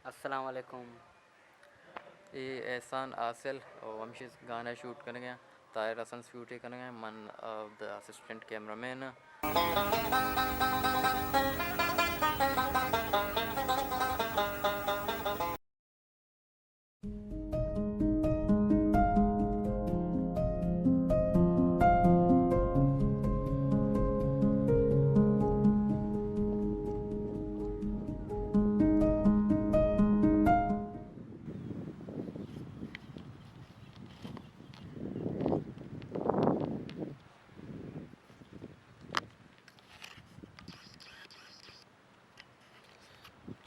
अस्सलाम वालेकुम। ये एहसान आसिल और हम गाना शूट करेंगे। ताहिर हसन शूट करेंगे मन द असिस्टेंट कैमरामैन।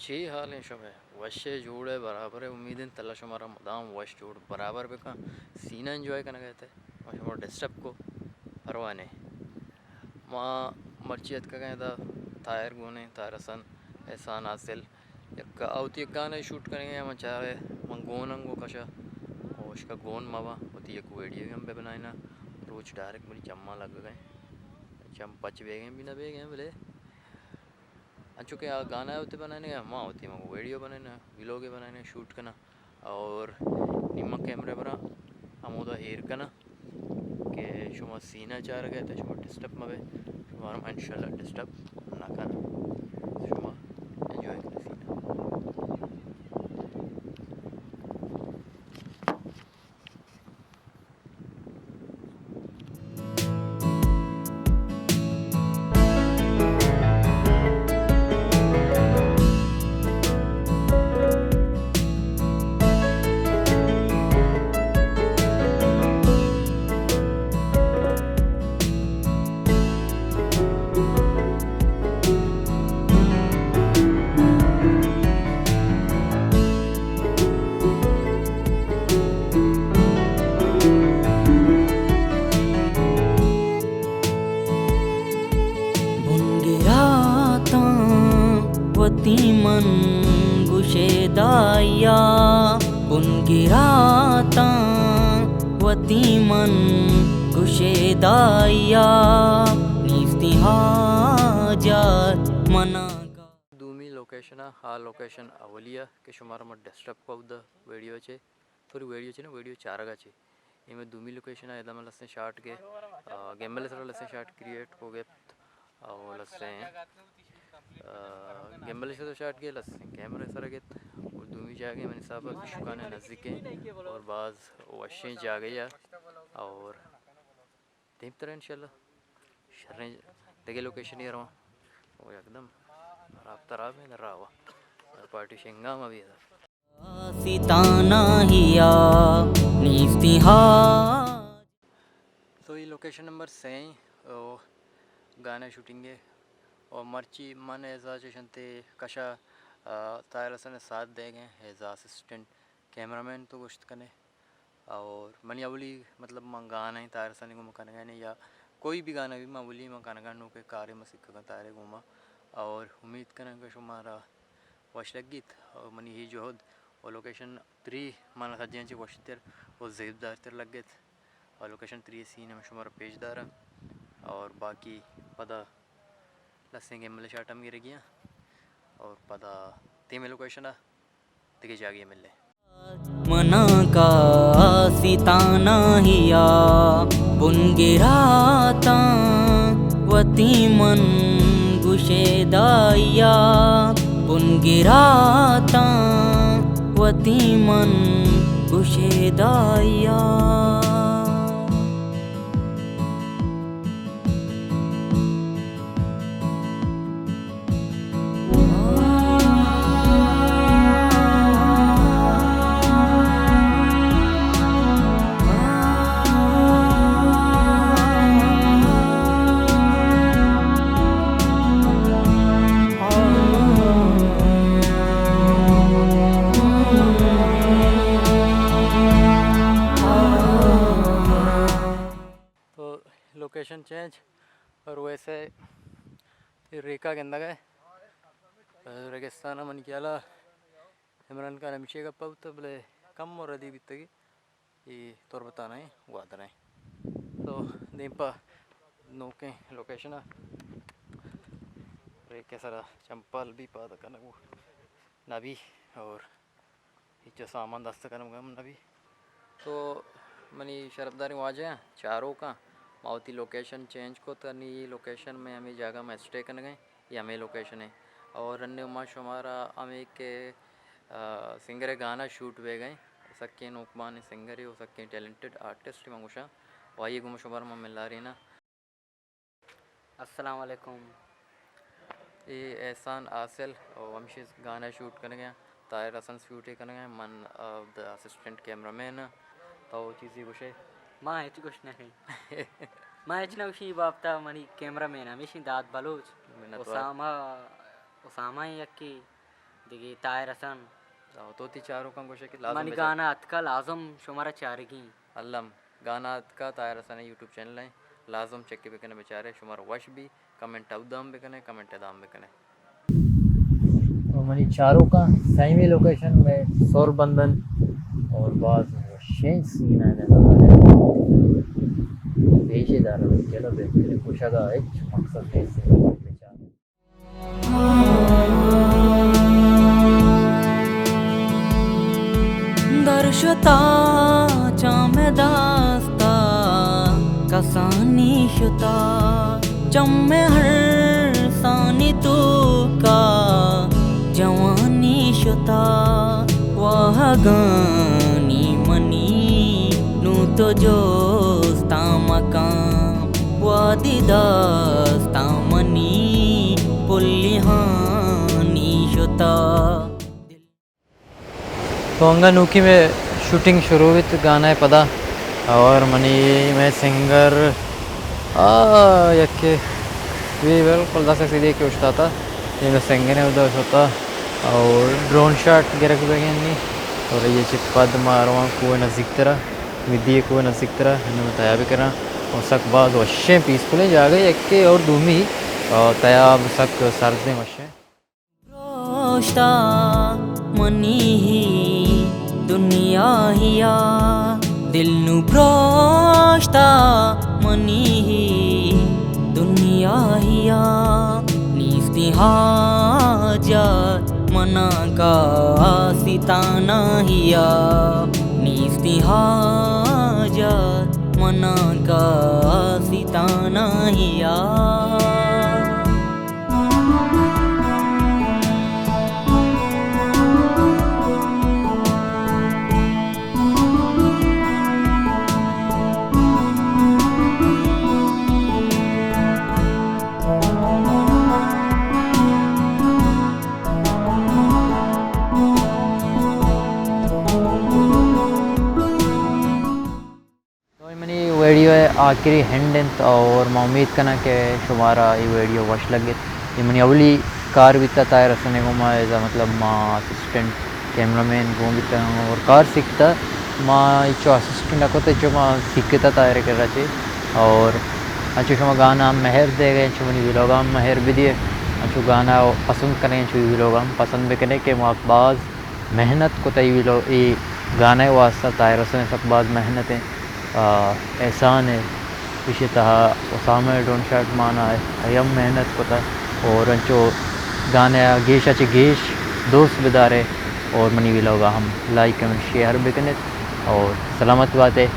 छी हाल है शुभ है वशे जोड़ है बराबर है उम्मीदें तला शुमारा मदाम वश जोड़ बराबर पे का सीना एंजॉय करना कहते और शुमार डिस्टर्ब को परवाने माँ मर्चियत का कहता तायर गुने तायर हसन एहसान आसिल एक आवती एक गाना शूट करेंगे हम चाह रहे मैं गोन अंगो कशा और उसका गोन मावा होती एक वीडियो हम पे बनाए ना रोज डायरेक्ट मेरी चम्मा लग गए चम पच बेगे भी ना बेगे बोले चूँकि गाना होते बनाने माँ होती है मैं वीडियो बनाने व्लॉग बनाने शूट करना और निम्मा कैमरे पर हम उदा हेर करना कि शुमा सीना चाह रहे थे शुमा डिस्टर्ब मवे शुमार इंशाल्लाह डिस्टर्ब ना करना शुमा एंजॉय करना सीना वतीमन गुशेदाया बुनगिराता वतीमन गुशेदाया निस्ती हाजत मनागा दूमी लोकेशन हा लोकेशन अवलिया के शुमार मत डिस्टर्ब को द वीडियो छे थोड़ी वीडियो छे ना वीडियो चारगा छे इनमें दूमी लोकेशन है दम लसने शॉट के गेमल सर लसने शॉट क्रिएट हो गए और लसने गेमल से तो शॉट के लसने कैमरे सर के और दूमी जागे मैंने साहब शुकाने नज़दीक है और बाज़ वशें जा गई और तीन तरह इंशाल्लाह शर्रे देखे लोकेशन ही रहा वो एकदम राब में रहा हुआ पार्टी शेंगाम अभी था सिताना हिया निस्ती तो ये लोकेशन नंबर से गाना शूटिंग है और मर्ची मन एजाजेशन थे कशा तायर हसन साथ दे गए एज असिस्टेंट कैमरामैन तो गोश्त कने और मनी अवली मतलब माँ गाना ही तायर हसन को मकान गाने या कोई भी गाना भी माँ बोली मकान गानों के कार्य में सिक्का का तारे घूमा और उम्मीद करें कि शुमारा वश लगी और मनी ही जो और लोकेशन 3 माना सज्जन वश तर और जेबदार तर लग गए और लोकेशन 3 सीन में शुमारा पेजदार और बाकी पता लसेंगे मिले शाटम गिर गया और पता तीन लोकेशन दिखे जागे मिले मना का सिताना हिया बुनगिराता वतीमन गुशेदाया बुनगिराता वतीमन गुशेदाया लोकेशन चेंज और वैसे रेखा के अंदर गए रेगिस्तान मन किया इमरान खान अमिषेक पवत बोले कम और अदी बितगी ये तोर बताना है वादना है तो दीपा नौके लोकेशन रेखे सरा चंपल भी पाद करना वो नबी और इच्छा सामान दस्त करम गम नबी तो मनी शरफदारी वाजे चारों का मावती लोकेशन चेंज को तनी लोकेशन में हमें जगह में स्टे करने गए ये हमें लोकेशन है और अन्य उमा शुमारा हमें के सिंगर गाना शूट वे गए सक्के नोकमान सिंगर हो सक्के टैलेंटेड आर्टिस्ट मंगुशा वाई गुम शुमार में मिला रही ना अस्सलाम वालेकुम। ये एहसान आसिल और वमशी गाना शूट करने गया तायर हसन शूट ही करने गए मन द असिस्टेंट कैमरामैन तो चीज़ी कुछ है माँ हेच कुछ नहीं माँ हेच ना उसी बापता मनी कैमरामैन हमेशा दाद बलोच उसामा ही यक्की दिगी तायर हसन तो ती चारों का कुछ है कि मनी गाना अतकल आजम शुमारा चारगी अल्लम गाना का तायर हसन यूट्यूब चैनल है लाजम चेक के बेकने बेचारे शुमार वश भी कमेंट अवदाम बेकने कमेंट दाम बेकने और मनी चारों का सही लोकेशन में सोरबंदन और बाज शेंस सीन है पेशेदार चलो बेहतर कुशगा एक मकसद है बेचारे दर्शता चामे दास्ता कसानी शुता चम्मे हर सानी तू का जवानी शुता वह गानी मनी नू तो जोस्ता मकाम वादी दास्ता मनी पुल्लिहानी शुता तो अंगा नूकी में शूटिंग शुरू हुई तो गाना है पता और मनी मैं सिंगर यके भी बिल्कुल दस सीधे के उठता था ये मैं सिंगर है उधर होता और ड्रोन शॉट गिरक बेगनी और ये चिपद मारवा को नज़दीक तरह विधि को नज़दीक तरह हमें बताया भी करा और सक बाद वशे पीसफुल जा गए यके और दूमी और तयाब सक सर्दे वशे मनी ही दुनिया हिया दिल नु प्रोष्टा मनी ही दुनिया हिया नीस्ती हाजत मना का सिताना हिया नीस्ती हाजत मना का सिताना हिया वीडियो है आखिरी हैंड और मैं उम्मीद करना कि शुमारा ये वीडियो वश लगे ये मनी अवली कार भी तायर रसने को मैं मतलब माँ असिस्टेंट कैमरामैन को भी और कार सीखता माँ जो असिस्टेंट को तो जो माँ सीखता तायर कर रहा और अच्छे शुमा गाना महर दे गए जो मनी विलोगा महर भी दिए अच्छो गाना पसंद करें जो विलोगा पसंद भी करें कि वहाँ बाज मेहनत को तय विलो ये गाना वास्ता तायर रसने सब बाज मेहनत है एहसान है इसी तरह उसामा ड्रोन शॉट माना है अयम मेहनत को था और अंचो गाने गेश अच्छे गेश दोस्त बिदारे और मनी भी लोग हम लाइक कमेंट शेयर भी करने और सलामत बात है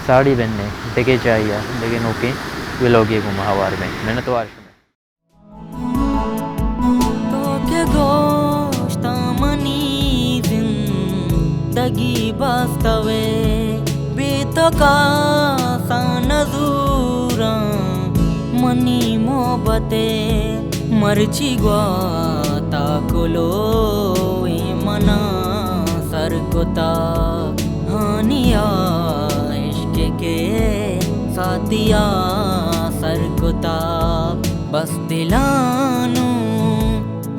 साड़ी पहनने देखे चाहिए लेकिन ओके वे लोग ये घुमावार में मेहनत वार जिंदगी वास्तवे बेतका नजूरा मनी मोहब्बते मर्ची ग्वाता कोलो मना सरकोता हानिया इश्क के साथिया सरकोता बस दिलानु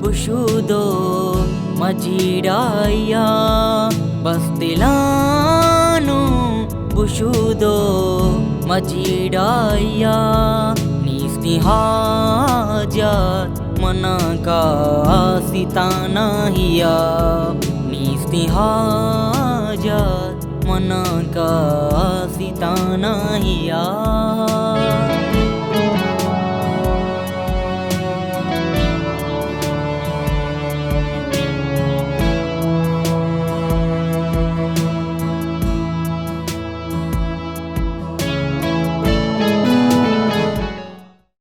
बुशुदो मजीडाया बस दिलानु बुशुदो मजीडाया नीस्ती हाजत मना का सिताना हिया नीस्ती हाजत मना का सिताना हिया।